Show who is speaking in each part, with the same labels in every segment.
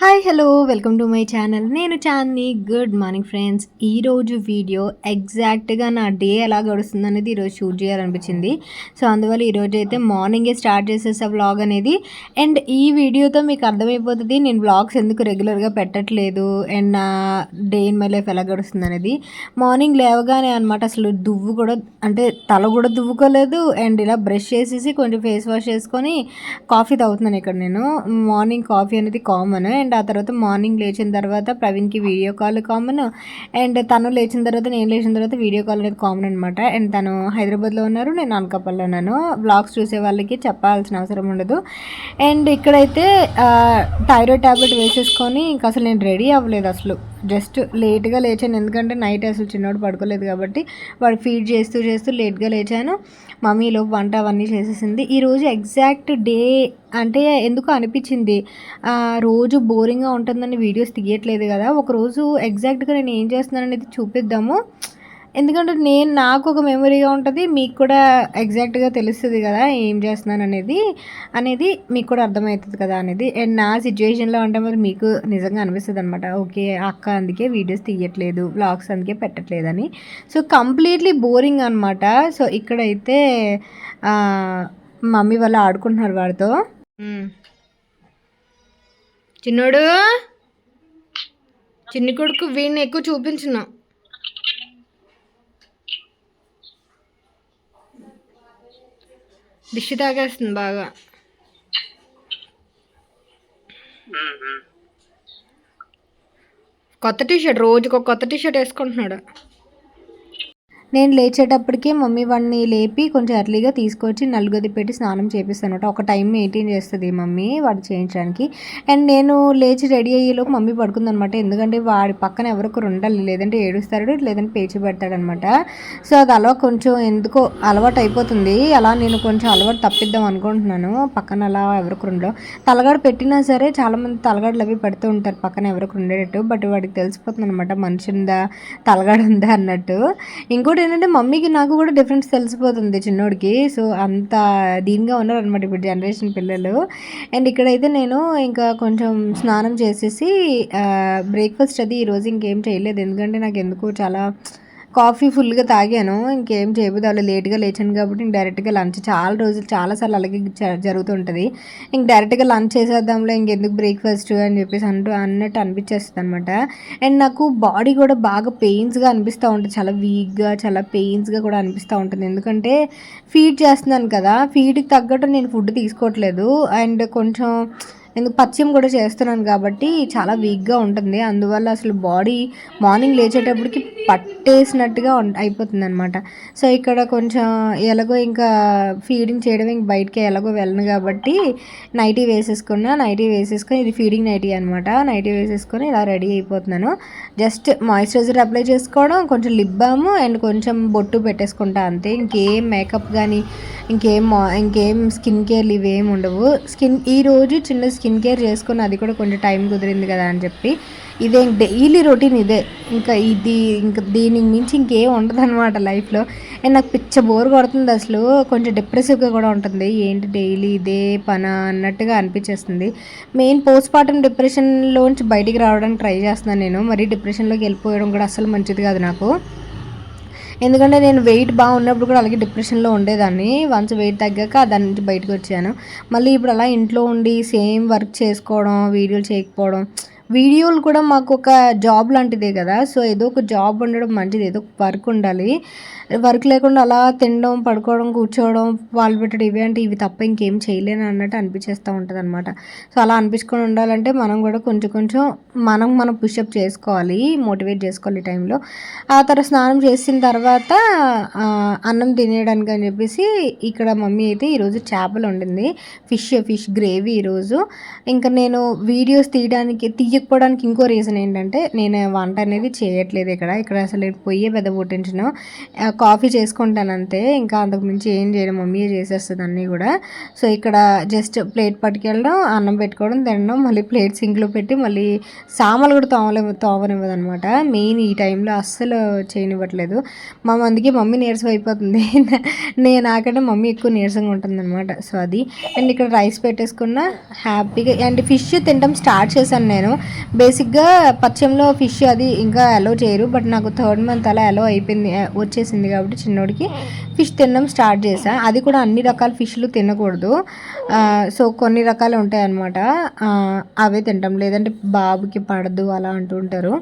Speaker 1: Hi hello welcome to my channel. నేను Chandini. Good morning friends. ఈరోజు video ఎగ్జాక్ట్గా నా డే ఎలా గడుస్తుంది అనేది ఈరోజు షూట్ చేయాలనిపించింది. సో అందువల్ల ఈరోజు అయితే మార్నింగే స్టార్ట్ చేసేసా వ్లాగ్ అనేది. అండ్ ఈ వీడియోతో మీకు అర్థమైపోతుంది నేను వ్లాగ్స్ ఎందుకు రెగ్యులర్గా పెట్టట్లేదు అండ్ నా డే ఇన్ మై లైఫ్ ఎలా గడుస్తుంది అనేది. మార్నింగ్ లేవగానే అనమాట, అసలు దువ్వు కూడా అంటే తల కూడా దువ్వుకోలేదు. అండ్ ఇలా బ్రష్ చేసేసి కొంచెం ఫేస్ వాష్ చేసుకొని కాఫీ తాగుతున్నాను. ఇక్కడ నేను మార్నింగ్ కాఫీ అనేది కామన్. అండ్ ఆ తర్వాత మార్నింగ్ లేచిన తర్వాత ప్రవీణ్కి వీడియో కాల్ కామన్. అండ్ తను లేచిన తర్వాత నేను లేచిన తర్వాత వీడియో కాల్ అనేది కామన్ అనమాట. అండ్ తను హైదరాబాద్లో ఉన్నారు, నేను అనకాపల్లిలో ఉన్నాను. వ్లాగ్స్ చూసే వాళ్ళకి చెప్పాల్సిన అవసరం ఉండదు. అండ్ ఇక్కడైతే థైరాయిడ్ ట్యాబ్లెట్ వేసేసుకొని ఇంకా అసలు నేను రెడీ అవ్వలేదు. అసలు జస్ట్ లేట్గా లేచాను, ఎందుకంటే నైట్ అసలు చిన్నోడు పడుకోలేదు కాబట్టి వాడు ఫీడ్ చేస్తూ చేస్తూ లేట్గా లేచాను. మమ్మీలో వంట అవన్నీ చేసేసింది. ఈరోజు ఎగ్జాక్ట్ డే అంటే ఎందుకు అనిపించింది రోజు బోరింగ్గా ఉంటుందని వీడియోస్ తీయట్లేదు కదా, ఒకరోజు ఎగ్జాక్ట్గా నేను ఏం చేస్తున్నాను అనేది చూపిద్దాము. ఎందుకంటే నాకు ఒక మెమరీగా ఉంటుంది, మీకు కూడా ఎగ్జాక్ట్గా తెలుస్తుంది కదా ఏం చేస్తున్నాను అనేది మీకు కూడా అర్థమవుతుంది కదా అనేది. అండ్ నా సిచ్యువేషన్లో అంటే మరి మీకు నిజంగా అనిపిస్తుంది అనమాట, ఓకే అక్క అందుకే వీడియోస్ తీయట్లేదు, వ్లాగ్స్ అందుకే పెట్టట్లేదని. సో కంప్లీట్లీ బోరింగ్ అనమాట. సో ఇక్కడైతే మమ్మీ వాళ్ళు ఆడుకుంటున్నారు వాడితో. చిన్నోడు చిన్ని కొడుకు వీడిని ఎక్కువ చూపించిన దిష్టి తాగేస్తుంది బాగా. కొత్త టీషర్ట్, రోజుకు ఒక కొత్త టీషర్ట్ వేసుకుంటున్నాడు. నేను లేచేటప్పటికి మమ్మీ వాడిని లేపి కొంచెం ఎర్లీగా తీసుకొచ్చి నలుగది పెట్టి స్నానం చేపిస్తాను. ఒక టైం మెయింటైన్ చేస్తుంది మమ్మీ వాడు చేయించడానికి. అండ్ నేను లేచి రెడీ అయ్యేలోపు మమ్మీ పడుకుందనమాట, ఎందుకంటే వాడి పక్కన ఎవరికొరు ఉండాలి, లేదంటే ఏడుస్తాడు, లేదంటే పేచి పెడతాడనమాట. సో అది కొంచెం ఎందుకో అలవాటు అయిపోతుంది. అలా నేను కొంచెం అలవాటు తప్పిద్దాం అనుకుంటున్నాను. పక్కన అలా ఎవరికొరు ఉండవు. తలగాడు పెట్టినా సరే చాలామంది తలగాడులు అవి పెడుతూ ఉంటారు పక్కన ఎవరికొరు ఉండేటట్టు. బట్ వాడికి తెలిసిపోతుంది అనమాట మనిషి ఉందా తలగాడు ఉందా అన్నట్టు. ఇంకోటి ఏంటంటే మమ్మీకి నాకు కూడా డిఫరెన్స్ తెలిసిపోతుంది చిన్నోడికి. సో అంత దీనిగా ఉన్నారు అనమాట ఇప్పుడు జనరేషన్ పిల్లలు. అండ్ ఇక్కడైతే నేను ఇంకా కొంచెం స్నానం చేసేసి బ్రేక్ఫాస్ట్ అది ఈరోజు ఇంకేం చేయలేదు, ఎందుకంటే నాకు ఎందుకు చాలా కాఫీ ఫుల్గా తాగాను, ఇంకేం చేయబోదు అలా లేట్గా లేచాను కాబట్టి ఇంక డైరెక్ట్గా లంచ్ చాలా రోజులు చాలాసార్లు అలాగే జరుగుతుంటుంది. ఇంక డైరెక్ట్గా లంచ్ చేసేద్దాంలో ఇంకెందుకు బ్రేక్ఫాస్ట్ అని చెప్పేసి అన్నట్టు అనిపించేస్తుంది అనమాట. అండ్ నాకు బాడీ కూడా బాగా పెయిన్స్గా అనిపిస్తూ ఉంటుంది, చాలా వీక్గా చాలా పెయిన్స్గా కూడా అనిపిస్తూ ఉంటుంది, ఎందుకంటే ఫీడ్ చేస్తున్నాను కదా, ఫీడ్కి తగ్గట్టు నేను ఫుడ్ తీసుకోవట్లేదు. అండ్ కొంచెం ఎందుకు పథ్యం కూడా చేస్తున్నాను కాబట్టి చాలా వీక్గా ఉంటుంది. అందువల్ల అసలు బాడీ మార్నింగ్ లేచేటప్పటికి పట్టేసినట్టుగా అయిపోతుంది అనమాట. సో ఇక్కడ కొంచెం ఎలాగో ఇంకా ఫీడింగ్ చేయడం ఇంక బయటకి ఎలాగో వెళ్ళను కాబట్టి నైటీ వేసేసుకొని ఇది ఫీడింగ్ నైటీ అనమాట. నైటీ వేసేసుకొని ఇలా రెడీ అయిపోతున్నాను. జస్ట్ మాయిశ్చరైజర్ అప్లై చేసుకోవడం, కొంచెం లిప్ బామ్ అండ్ కొంచెం బొట్టు పెట్టేసుకుంటా అంతే. ఇంకేం మేకప్ కానీ ఇంకేం స్కిన్ కేర్లు ఇవేం ఉండవు. ఈరోజు చిన్న స్కిన్ కేర్ చేసుకుని అది కూడా కొంచెం టైం కుదిరింది కదా అని చెప్పి ఇదే డైలీ రొటీన్ ఇదే. ఇంకా దీనికి మించి ఇంకేం ఉండదు అనమాట లైఫ్లో. అండ్ నాకు పిచ్చ బోర్ కొడుతుంది, అసలు కొంచెం డిప్రెసివ్గా కూడా ఉంటుంది. ఏంటి డైలీ ఇదే పని అన్నట్టుగా అనిపించేస్తుంది. మెయిన్ పోస్ట్ పార్టం డిప్రెషన్లోంచి బయటికి రావడానికి ట్రై చేస్తున్నాను నేను. మరి డిప్రెషన్లోకి వెళ్ళిపోవడం కూడా అసలు మంచిది కాదు నాకు, ఎందుకంటే నేను వెయిట్ బాగున్నప్పుడు కూడా అలాగే డిప్రెషన్లో ఉండేదాన్ని. వన్స్ వెయిట్ తగ్గాక దాని నుంచి బయటకు వచ్చాను. మళ్ళీ ఇప్పుడు అలా ఇంట్లో ఉండి సేమ్ వర్క్ చేసుకోవడం, వీడియోలు చేయకపోవడం. వీడియోలు కూడా మాకు ఒక జాబ్ లాంటిదే కదా, సో ఏదో ఒక జాబ్ ఉండడం మంచిది, ఏదో ఒక వర్క్ ఉండాలి. వర్క్ లేకుండా అలా తినడం, పడుకోవడం, కూర్చోవడం, వాళ్ళు పెట్టడం ఇవి తప్ప ఇంకేం చేయలేను అన్నట్టు అనిపించేస్తూ ఉంటుంది అనమాట. సో అలా అనిపించుకొని ఉండాలంటే మనం కూడా కొంచెం మనం పుషప్ చేసుకోవాలి, మోటివేట్ చేసుకోవాలి ఈ టైంలో. ఆ తర్వాత స్నానం చేసిన తర్వాత అన్నం తినేయడానికి అని చెప్పేసి ఇక్కడ మమ్మీ అయితే ఈరోజు చేపలు వండింది, ఫిష్ గ్రేవీ ఈరోజు. ఇంకా నేను వీడియోస్ ఇయ్యకపోవడానికి ఇంకో రీజన్ ఏంటంటే నేను వంట అనేది చేయట్లేదు ఇక్కడ అసలు నేను పొయ్యే పెద్ద పుట్టించను. కాఫీ చేసుకుంటాను అంతే, ఇంకా అంతకుమించి ఏం చేయను, మమ్మీయే చేసేస్తుంది అన్నీ కూడా. సో ఇక్కడ జస్ట్ ప్లేట్ పట్టుకెళ్ళడం, అన్నం పెట్టుకోవడం, తినడం, మళ్ళీ ప్లేట్ సింక్లో పెట్టి మళ్ళీ సామాన్లు కూడా తోమనివ్వదు అనమాట. మెయిన్ ఈ టైంలో అస్సలు చేయనివ్వట్లేదు. అందుకే మమ్మీ నీరసం అయిపోతుంది. నాకంటే మమ్మీ ఎక్కువ నీరసంగా ఉంటుంది అనమాట. సో అది. అండ్ ఇక్కడ రైస్ పెట్టేసుకున్న హ్యాపీగా. అండ్ ఫిష్ తినడం స్టార్ట్ చేశాను నేను. బేసిక్గా పచ్చంలో ఫిష్ అది ఇంకా అలో చేయరు, బట్ నాకు 3rd month అలా అలో అయిపోయింది, వచ్చేసింది కాబట్టి చిన్నోడికి ఫిష్ తినడం స్టార్ట్ చేశాను. అది కూడా అన్ని రకాల ఫిష్లు తినకూడదు, సో కొన్ని రకాలు ఉంటాయి అన్నమాట, అవే తింటాం, లేదంటే బాబుకి పడదు అలా అంటూ ఉంటారు.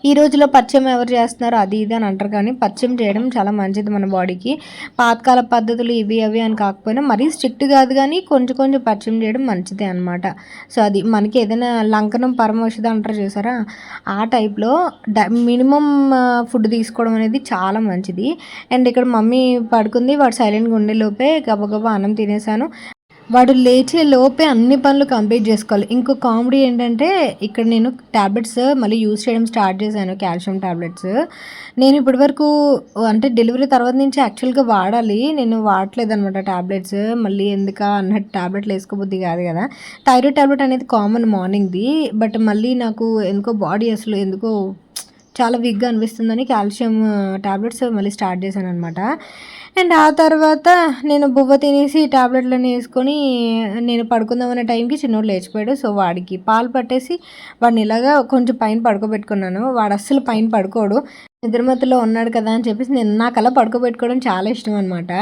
Speaker 1: ఈ రోజులో పచ్చం ఎవరు చేస్తున్నారు అది ఇది అని అంటారు, కానీ పచ్చం చేయడం చాలా మంచిది మన బాడీకి. పాతకాల పద్ధతులు ఇవి అవి అని కాకపోయినా మరీ స్ట్రిక్ట్ కాదు, కానీ కొంచెం కొంచెం పచ్చం చేయడం మంచిదే అనమాట. సో అది మనకి ఏదైనా లంకనం పరమౌషధ అంటారు చూసారా, ఆ టైప్లో మినిమం ఫుడ్ తీసుకోవడం అనేది చాలా మంచిది. అండ్ ఇక్కడ మమ్మీ పడుకుంది, వాడు సైలెంట్గా ఉండే లోపే గబగబా అన్నం తినేసాను. వాడు లేచే లోపే అన్ని పనులు కంప్లీట్ చేసుకోవాలి. ఇంకో కామెడీ ఏంటంటే ఇక్కడ నేను ట్యాబ్లెట్స్ మళ్ళీ యూజ్ చేయడం స్టార్ట్ చేశాను, కాల్షియం ట్యాబ్లెట్స్. నేను ఇప్పటివరకు అంటే డెలివరీ తర్వాత నుంచి యాక్చువల్గా వాడాలి, నేను వాడట్లేదు అనమాట ట్యాబ్లెట్స్. మళ్ళీ ఎందుకా అన్నట్టు ట్యాబ్లెట్లు వేసుకోబుద్ది కాదు కదా. థైరాయిడ్ ట్యాబ్లెట్ అనేది కామన్ మార్నింగ్ది, బట్ మళ్ళీ నాకు ఎందుకో బాడీ అసలు ఎందుకో చాలా వీక్గా అనిపిస్తుందని కాల్షియం ట్యాబ్లెట్స్ మళ్ళీ స్టార్ట్ చేశాను అనమాట. అండ్ ఆ తర్వాత నేను బువ్వ తినేసి ట్యాబ్లెట్లన్నీ వేసుకొని నేను పడుకుందామనే టైంకి చిన్నోడు లేచిపోయాడు. సో వాడికి పాలు పట్టేసి వాడిని ఇలాగా కొంచెం పైన పడుకోబెట్టుకున్నాను. వాడు అస్సలు పైన పడుకోడు, నిద్రమత్తులో ఉన్నాడు కదా అని చెప్పేసి నేను నాకలా పడుకోబెట్టుకోవడం చాలా ఇష్టం అనమాట.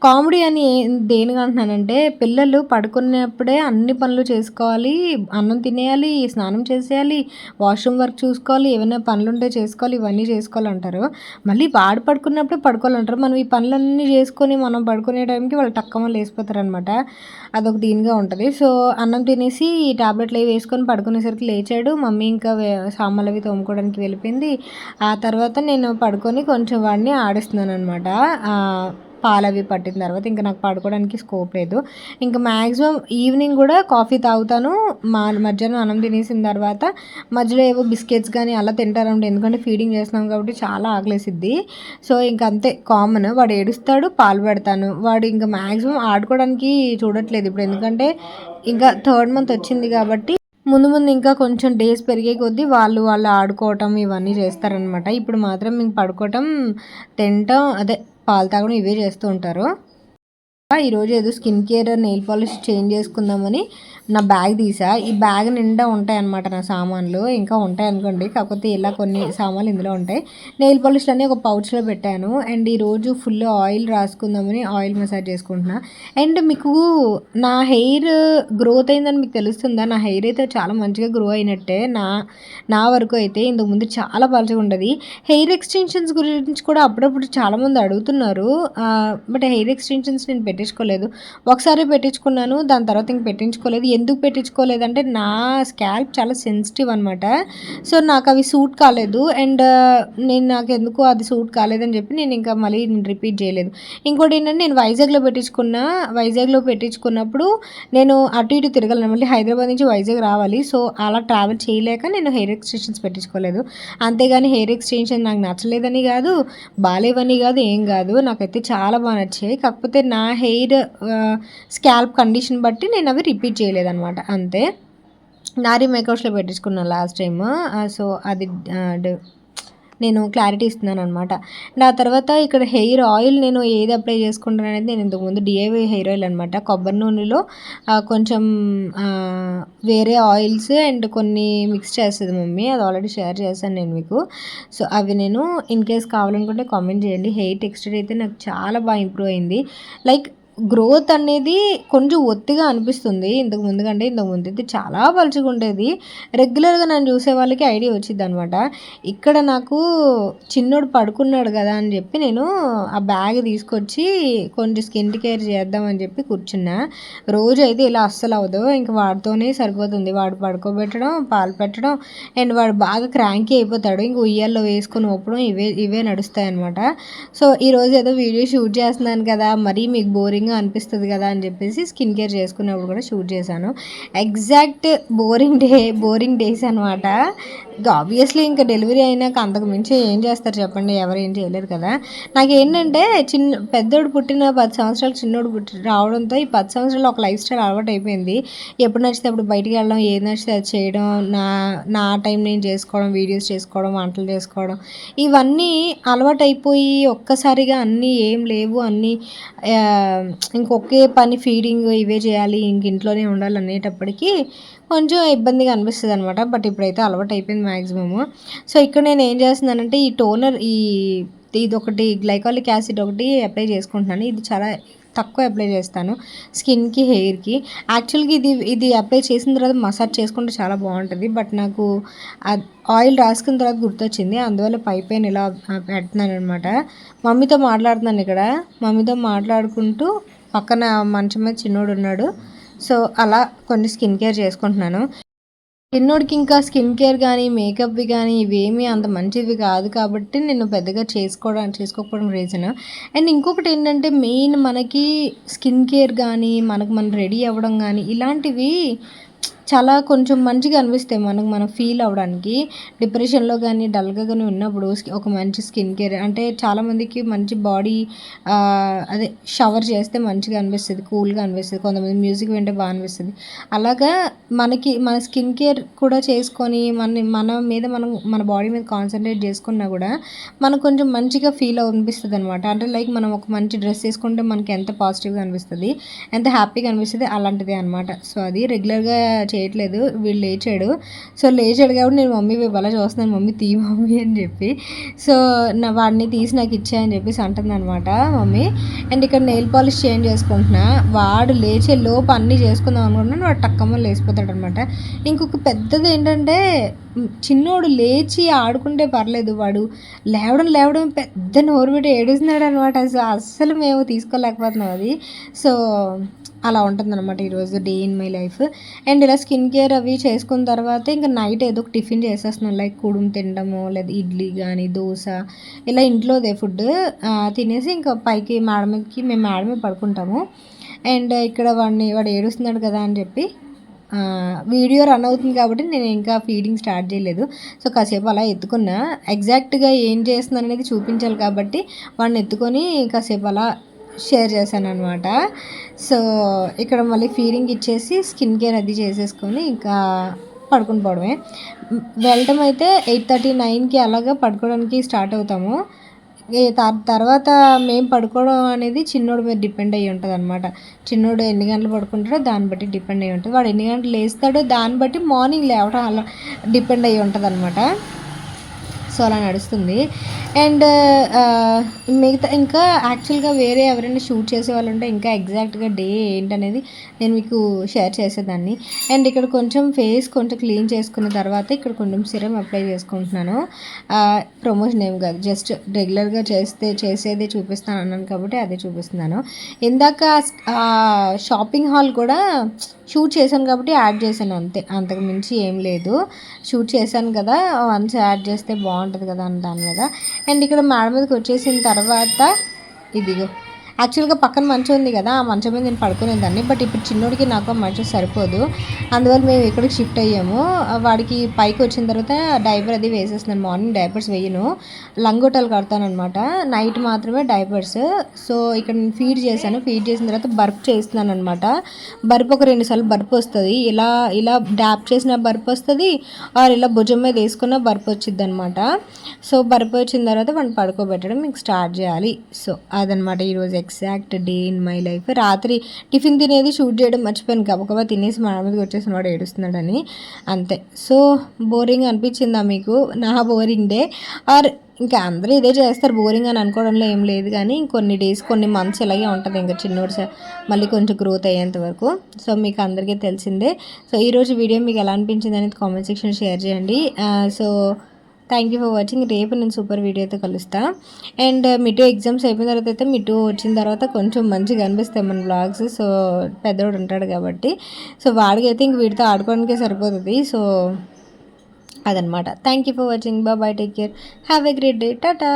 Speaker 1: కామెడీ అని దేనికి అంటున్నానంటే, పిల్లలు పడుకున్నప్పుడే అన్ని పనులు చేసుకోవాలి, అన్నం తినేయాలి, స్నానం చేసేయాలి, వాష్రూమ్ వర్క్ చూసుకోవాలి, ఏమైనా పనులుంటే చేసుకోవాలి, ఇవన్నీ చేసుకోవాలంటారు. మళ్ళీ వాడు పడుకున్నప్పుడే పడుకోవాలంటారు. మనం ఈ పనులన్నీ చేసుకొని మనం పడుకునే టైంకి వాళ్ళు టక్కమని లేసిపోతారనమాట. అదొక దీనిగా ఉంటుంది. సో అన్నం తినేసి టాబ్లెట్లు అవి వేసుకొని పడుకునేసరికి లేచాడు. మమ్మీ ఇంకా సామాన్లు అవి తోముకోవడానికి వెళ్ళిపోయింది. ఆ తర్వాత నేను పడుకొని కొంచెం వాడిని ఆడిస్తున్నాను అనమాట. పాలు అవి పట్టిన తర్వాత ఇంకా నాకు పడుకోవడానికి స్కోప్ లేదు. ఇంకా మ్యాక్సిమం ఈవినింగ్ కూడా కాఫీ తాగుతాను. మధ్యాహ్నం అన్నం తినేసిన తర్వాత మధ్యలో ఏవో బిస్కెట్స్ కానీ అలా తింటారంటే, ఎందుకంటే ఫీడింగ్ చేస్తున్నాం కాబట్టి చాలా ఆకలేసిద్ది. సో ఇంకా అంతే కామన్. వాడు ఏడుస్తాడు, పాలు పెడతాను. వాడు ఇంకా మ్యాక్సిమం ఆడుకోవడానికి చూడట్లేదు ఇప్పుడు, ఎందుకంటే ఇంకా 3rd month వచ్చింది కాబట్టి ముందు ముందు ఇంకా కొంచెం డేస్ పెరిగే కొద్దీ వాళ్ళు ఆడుకోవటం ఇవన్నీ చేస్తారనమాట. ఇప్పుడు మాత్రం ఇంక పడుకోవటం, తినటం, అదే పాలు తాగడం ఇవే చేస్తూ ఉంటారు. ఈరోజు ఏదో skin care nail polish change చేసుకుందామని నా బ్యాగ్ తీసా. ఈ బ్యాగ్ నిండా ఉంటాయన్నమాట నా సామాన్లు, ఇంకా ఉంటాయి అనుకోండి, కాకపోతే ఇలా కొన్ని సామాన్లు ఇందులో ఉంటాయి. నెయిల్ పాలిష్లు అన్నీ ఒక పౌచ్లో పెట్టాను. అండ్ ఈరోజు ఫుల్ ఆయిల్ రాసుకుందామని ఆయిల్ మసాజ్ చేసుకుంటున్నా. అండ్ మీకు నా హెయిర్ గ్రోత్ అయిందని మీకు తెలుస్తుందా? నా హెయిర్ అయితే చాలా మంచిగా గ్రో అయినట్టే, నా వరకు అయితే. ఇంతకుముందు చాలా పలచగా ఉండదు. హెయిర్ ఎక్స్టెన్షన్స్ గురించి కూడా అప్పుడప్పుడు చాలామంది అడుగుతున్నారు, బట్ హెయిర్ ఎక్స్టెన్షన్స్ నేను పెట్టించుకోలేదు. ఒకసారి పెట్టించుకున్నాను, దాని తర్వాత ఇంక పెట్టించుకోలేదు. ఎందుకు పెట్టించుకోలేదంటే నా స్కాల్ప్ చాలా సెన్సిటివ్ అనమాట. సో నాకు అవి సూట్ కాలేదు. అండ్ నాకు ఎందుకు అది సూట్ కాలేదని చెప్పి నేను ఇంకా మళ్ళీ రిపీట్ చేయలేదు. ఇంకోటి ఏంటంటే, నేను వైజాగ్లో పెట్టించుకున్నప్పుడు నేను అటు ఇటు తిరగలను, మళ్ళీ హైదరాబాద్ నుంచి వైజాగ్ రావాలి. సో అలా ట్రావెల్ చేయలేక నేను హెయిర్ ఎక్స్టెన్షన్స్ పెట్టించుకోలేదు. అంతేగాని హెయిర్ ఎక్స్టెన్షన్ నాకు నచ్చలేదని కాదు, బాగాలేవని కాదు, ఏం కాదు, నాకైతే చాలా బాగా నచ్చాయి. కాకపోతే నా హెయిర్ స్కాల్ప్ కండిషన్ బట్టి నేను అవి రిపీట్ చేయలేదన్నమాట, అంతే. నారీ మేకప్స్లో పెట్టించుకున్నాను లాస్ట్ టైమ్. సో అది నేను క్లారిటీ ఇస్తున్నాను అనమాట. ఆ తర్వాత ఇక్కడ హెయిర్ ఆయిల్ నేను ఏది అప్లై చేసుకుంటాను అనేది, నేను ఇంతకుముందు డిఐవై హెయిర్ ఆయిల్ అనమాట. కొబ్బరి నూనెలో కొంచెం వేరే ఆయిల్స్ అండ్ కొన్ని మిక్స్ చేస్తుంది మమ్మీ, అది ఆల్రెడీ షేర్ చేశాను నేను మీకు. సో అవి నేను ఇన్ కేస్ కావాలనుకుంటే కామెంట్ చేయండి. హెయిర్ టెక్స్చర్ అయితే నాకు చాలా బాగా ఇంప్రూవ్ అయింది. లైక్ గ్రోత్ అనేది కొంచెం ఒత్తిగా అనిపిస్తుంది ఇంతకుముందు కంటే. ఇంతకుముందు అయితే చాలా పలుచగా ఉండేది. రెగ్యులర్గా నన్ను చూసే వాళ్ళకి ఐడియా వచ్చింది అనమాట. ఇక్కడ నాకు చిన్నోడు పడుకున్నాడు కదా అని చెప్పి నేను ఆ బ్యాగ్ తీసుకొచ్చి కొంచెం స్కిన్ కేర్ చేద్దామని చెప్పి కూర్చున్నా. రోజు అయితే ఇలా అస్సలు అవ్వదు, ఇంకా వాడితోనే సరిపోతుంది. వాడు పడుకోబెట్టడం, పాలు పెట్టడం, అండ్ వాడు బాగా క్రాంకీ అయిపోతాడు. ఇంక ఉయ్యాల్లో వేసుకొని ఊపడం, ఇవే నడుస్తాయి అనమాట. సో ఈరోజు ఏదో వీడియో షూట్ చేస్తున్నాను కదా, మరీ మీకు బోరింగ్ బోరింగ్గా అనిపిస్తుంది కదా అని చెప్పేసి స్కిన్ కేర్ చేసుకున్నప్పుడు కూడా షూట్ చేశాను. ఎగ్జాక్ట్ బోరింగ్ డేస్ అనమాట. ఇంకా ఆబ్వియస్లీ ఇంకా డెలివరీ అయినాక అంతకు మించి ఏం చేస్తారు చెప్పండి, ఎవరు ఏం చేయలేరు కదా. నాకేంటంటే పెద్దోడు పుట్టిన 10 సంవత్సరాలు చిన్నోడు రావడంతో ఈ 10 సంవత్సరాలు ఒక లైఫ్ స్టైల్ అలవాటు అయిపోయింది. ఎప్పుడు నచ్చితే అప్పుడు బయటికి వెళ్ళడం, ఏది నచ్చితే అది చేయడం, నా నా టైం నేను చేసుకోవడం, వీడియోస్ చేసుకోవడం, వంటలు చేసుకోవడం, ఇవన్నీ అలవాటు అయిపోయి ఒక్కసారిగా అన్నీ ఏం లేవు, అన్నీ ఇంకొకే పని ఫీడింగ్ ఇవే చేయాలి, ఇంక ఇంట్లోనే ఉండాలి అనేటప్పటికీ కొంచెం ఇబ్బందిగా అనిపిస్తుంది అనమాట. బట్ ఇప్పుడైతే అలవాటు అయిపోయింది మ్యాక్సిమము. సో ఇక్కడ నేను ఏం చేస్తున్నానంటే ఈ టోనర్ ఇదొకటి గ్లైకాలిక్ యాసిడ్ ఒకటి అప్లై చేసుకుంటున్నాను. ఇది చాలా తక్కువ అప్లై చేస్తాను స్కిన్కి, హెయిర్కి. యాక్చువల్గా ఇది అప్లై చేసిన తర్వాత మసాజ్ చేసుకుంటే చాలా బాగుంటుంది. బట్ నాకు ఆయిల్ రాసుకున్న తర్వాత గుర్తొచ్చింది, అందువల్ల పైన ఇలా పెడుతున్నాను అనమాట. మమ్మీతో మాట్లాడుతున్నాను ఇక్కడ. మమ్మీతో మాట్లాడుకుంటూ పక్కన మంచం మీద చిన్నోడు ఉన్నాడు. సో అలా కొన్ని స్కిన్ కేర్ చేసుకుంటున్నాను. చిన్నోడికి ఇంకా స్కిన్ కేర్ కానీ మేకప్వి కానీ ఇవేమీ అంత మంచివి కాదు కాబట్టి నేను పెద్దగా చేసుకోకపోవడం రీజన్. అండ్ ఇంకొకటి ఏంటంటే మెయిన్ మనకి స్కిన్ కేర్ కానీ మనం రెడీ అవ్వడం కానీ ఇలాంటివి చాలా కొంచెం మంచిగా అనిపిస్తాయి మనం ఫీల్ అవ్వడానికి. డిప్రెషన్లో కానీ డల్గా కానీ ఉన్నప్పుడు ఒక మంచి స్కిన్ కేర్ అంటే చాలామందికి మంచి బాడీ అదే షవర్ చేస్తే మంచిగా అనిపిస్తుంది, కూల్గా అనిపిస్తుంది. కొంతమంది మ్యూజిక్ వింటే బాగా అనిపిస్తుంది. అలాగా మన స్కిన్ కేర్ కూడా చేసుకొని మన బాడీ మీద కాన్సన్ట్రేట్ చేసుకున్నా కూడా మనకు కొంచెం మంచిగా ఫీల్ అనిపిస్తుంది అనమాట. అంటే లైక్ మనం ఒక మంచి డ్రెస్ వేసుకుంటే మనకి ఎంత పాజిటివ్గా అనిపిస్తుంది, ఎంత హ్యాపీగా అనిపిస్తుంది, అలాంటిదే అనమాట. సో అది రెగ్యులర్గా చేయట్లేదు. వీళ్ళు లేచాడు కాబట్టి నేను మమ్మీ అలా చూస్తున్నాను, మమ్మీ అని చెప్పి. సో వాడిని తీసి నాకు ఇచ్చాయని చెప్పేసి అంటుంది అనమాట మమ్మీ. అండ్ ఇక్కడ నెయిల్ పాలిష్ చేంజ్ చేసుకుంటున్నా. వాడు లేచే లోపు అన్నీ చేసుకుందాం అనుకుంటున్నాను, వాడు టక్కమ్మని లేచిపోతాడు అనమాట. ఇంకొక పెద్దది ఏంటంటే చిన్నోడు లేచి ఆడుకుంటే పర్లేదు, వాడు లేవడం పెద్ద నోరు పెట్టి ఏడుస్తున్నాడు అనమాట. అస్సలు మేము తీసుకోలేకపోతున్నాం అది. సో అలా ఉంటుందన్నమాట ఈరోజు day in my life. And ఇలా స్కిన్ కేర్ అవి చేసుకున్న తర్వాత ఇంకా నైట్ ఏదో ఒక టిఫిన్ చేసేస్తున్నాను, లైక్ కుడుము తినడము, లేదా ఇడ్లీ కానీ దోశ, ఇలా ఇంట్లోదే ఫుడ్ తినేసి ఇంకా పైకి మేము మేడ మీద పడుకుంటాము. అండ్ ఇక్కడ వాడు ఏడుస్తున్నాడు కదా అని చెప్పి వీడియో రన్ అవుతుంది కాబట్టి నేను ఇంకా ఫీడింగ్ స్టార్ట్ చేయలేదు. సో కాసేపు అలా ఎత్తుకున్నా. ఎగ్జాక్ట్గా ఏం చేస్తున్నాను అనేది చూపించాలి కాబట్టి వాడిని ఎత్తుకొని కాసేపు అలా షేర్ చేశాను అనమాట. సో ఇక్కడ మళ్ళీ ఫీడింగ్ ఇచ్చేసి స్కిన్ కేర్ అది చేసేసుకొని ఇంకా పడుకుని పోవడమే. వెళ్ళటం అయితే 8:30-9కి అలాగా పడుకోవడానికి స్టార్ట్ అవుతాము. తర్వాత మేము పడుకోవడం అనేది చిన్నోడి మీద డిపెండ్ అయ్యి ఉంటుంది అనమాట. చిన్నోడు ఎన్ని గంటలు పడుకుంటాడో దాన్ని బట్టి డిపెండ్ అయ్యి ఉంటుంది. వాడు ఎన్ని గంటలు లేస్తాడో దాన్ని బట్టి మార్నింగ్ లేవడం అలా డిపెండ్ అయ్యి ఉంటుంది అనమాట. సో అలా నడుస్తుంది. అండ్ మిగతా ఇంకా యాక్చువల్గా వేరే ఎవరైనా షూట్ చేసే వాళ్ళు ఉంటే ఇంకా ఎగ్జాక్ట్గా డే ఏంటనేది నేను మీకు షేర్ చేసేదాన్ని. అండ్ ఇక్కడ కొంచెం ఫేస్ కొంచెం క్లీన్ చేసుకున్న తర్వాత ఇక్కడ కొంచెం సిరం అప్లై చేసుకుంటున్నాను. ప్రమోషన్ ఏం కాదు, జస్ట్ రెగ్యులర్గా చేసేదే చూపిస్తాను అన్నాను కాబట్టి అదే చూపిస్తున్నాను. ఇందాక షాపింగ్ హాల్ కూడా షూట్ చేశాను కాబట్టి యాడ్ చేశాను అంతే, అంతకు మించి ఏం లేదు. షూట్ చేశాను కదా, వన్స్ యాడ్ చేస్తే బాగుంటుంది కదా అని దాని మీద. అండ్ ఇక్కడ మేడ మీదకి వచ్చేసిన తర్వాత ఇదిగో యాక్చువల్గా పక్కన మంచం ఉంది కదా, ఆ మంచం మీద నేను పడుకునేదాన్ని. బట్ ఇప్పుడు చిన్నోడికి నాకు మంచం సరిపోదు, అందువల్ల మేము ఇక్కడికి షిఫ్ట్ అయ్యాము. వాడికి పైకి వచ్చిన తర్వాత డైపర్ అది వేసేస్తున్నాను. మార్నింగ్ డైపర్స్ వేయను, లంగోటాలు కడతాను అనమాట, నైట్ మాత్రమే డైపర్స్. సో ఇక్కడ నేను ఫీడ్ చేసిన తర్వాత బర్ప్ చేస్తున్నాను అనమాట. బర్ప్ ఒక 2 సార్లు బర్ప్ వస్తుంది, ఇలా డ్యాప్ చేసిన బర్ప్ వస్తుంది, ఆర్ ఇలా భుజం మీద వేసుకున్న బర్ప్ వచ్చింది అనమాట. సో బర్ప్ వచ్చిన తర్వాత వాడిని పడుకోబెట్టడం మీకు స్టార్ట్ చేయాలి. సో అదనమాట ఈరోజు exact day in my life. రాత్రి టిఫిన్ తినేది షూట్ చేయడం మర్చిపోయాను, గబగబా తినేసి మా మీదకి వచ్చేసిన వాడు ఏడుస్తున్నాడని, అంతే. సో బోరింగ్ అనిపించిందా మీకు నా బోరింగ్ డే? ఆర్ ఇంకా అందరూ ఇదే చేస్తారు, బోరింగ్ అని అనుకోవడంలో ఏం లేదు. కానీ కొన్ని డేస్ కొన్ని మంత్స్ ఇలాగే ఉంటుంది ఇంకా చిన్నోడు మళ్ళీ కొంచెం గ్రోత్ అయ్యేంత వరకు. సో మీకు అందరికీ తెలిసిందే. సో ఈరోజు వీడియో మీకు ఎలా అనిపించింది అనేది కామెంట్ సెక్షన్ షేర్ చేయండి. So thank you for watching. రేపు నేను సూపర్ వీడియోతో కలుస్తాను. అండ్ మిటూ ఎగ్జామ్స్ అయిపోయిన తర్వాత అయితే మిటూ వచ్చిన తర్వాత కొంచెం మంచిగా అనిపిస్తాయి మన బ్లాగ్స్. సో పెద్దోడు ఉంటాడు కాబట్టి, సో వాడికి అయితే ఇంక వీడితో ఆడుకోవడానికే సరిపోతుంది. సో అదనమాట. Thank you for watching. Bye, take care, have a great day, Tata.